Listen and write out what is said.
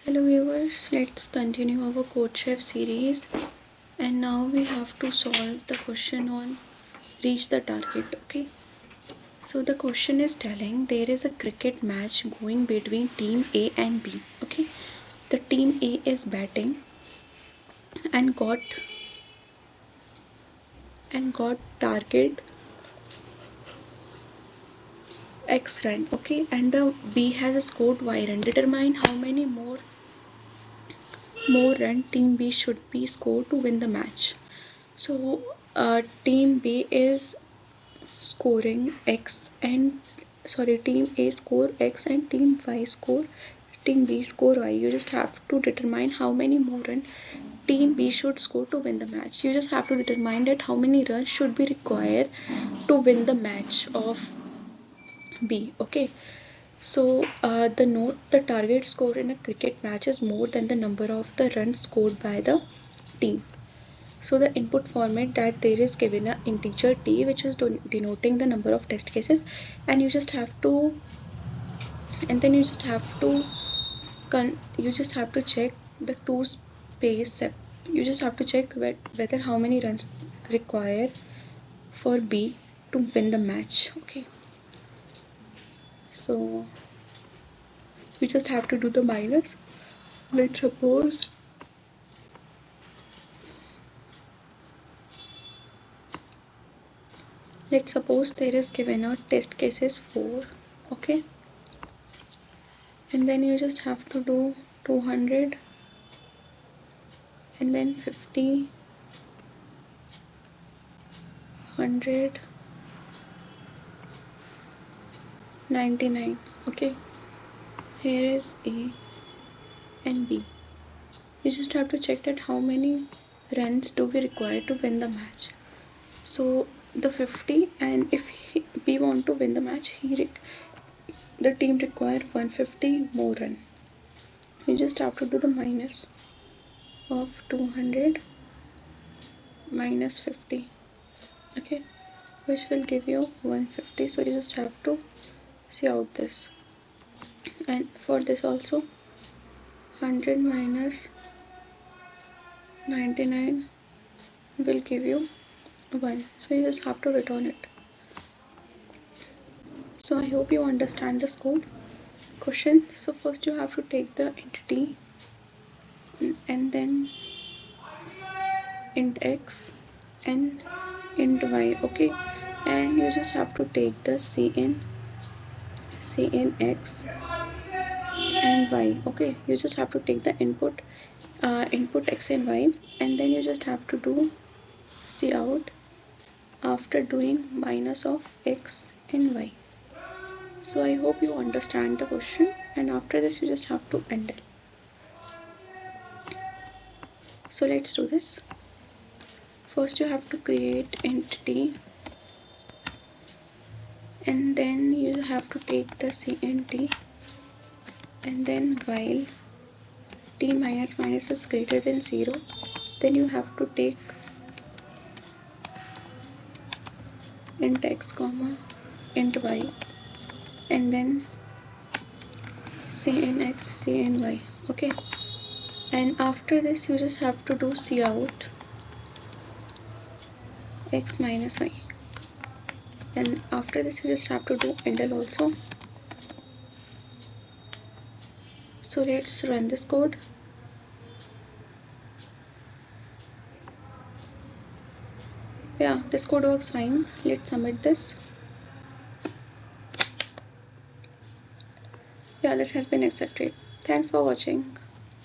Hello viewers, let's continue our CodeChef series, and now we have to solve the question on reach the target. Okay, so the question is telling there is a cricket match going between team A and B. Okay, the team A is batting and got target X run. Okay, and the B has scored Y run. Determine how many more run team B should be scored to win the match. So team B is scoring X and team A score X and team B score Y. You just have to determine how many more runs team B should score to win the match. You just have to determine that how many runs should be required to win the match of B. Okay, so the target score in a cricket match is more than the number of the runs scored by the team. So the input format that there is given an integer t, which is denoting the number of test cases, and you just have to check the two space. You just have to check whether how many runs required for B to win the match. Okay, so we just have to do the minus. Let's suppose there is given a test cases 4. Okay, and then you just have to do 200 and then 50, 100, 99. Okay, here is A and B. You just have to check that how many runs do we require to win the match. So the 50, and if B want to win the match, the team require 150 more run. You just have to do the minus of 200 minus 50. Okay, which will give you 150. So you just have to see out this, and for this also 100 minus 99 will give you 1. So you just have to return it. So I hope you understand this code question. So first you have to take the entity and then int x and int y. Okay, and you just have to take the cn x and y. Okay, you just have to take the input x and y, and then you just have to do cout after doing minus of x and y. So I hope you understand the question, and after this you just have to end it. So let's do this. First you have to create entity, and then you have to take the cnt, and then while t minus minus is greater than 0, then you have to take int x comma int y, and then cn x cn y. Okay, and after this you just have to do cout x minus y, and after this you just have to do endl also. So let's run this code. Yeah, this code works fine. Let's submit this. Yeah, this has been accepted. Thanks for watching.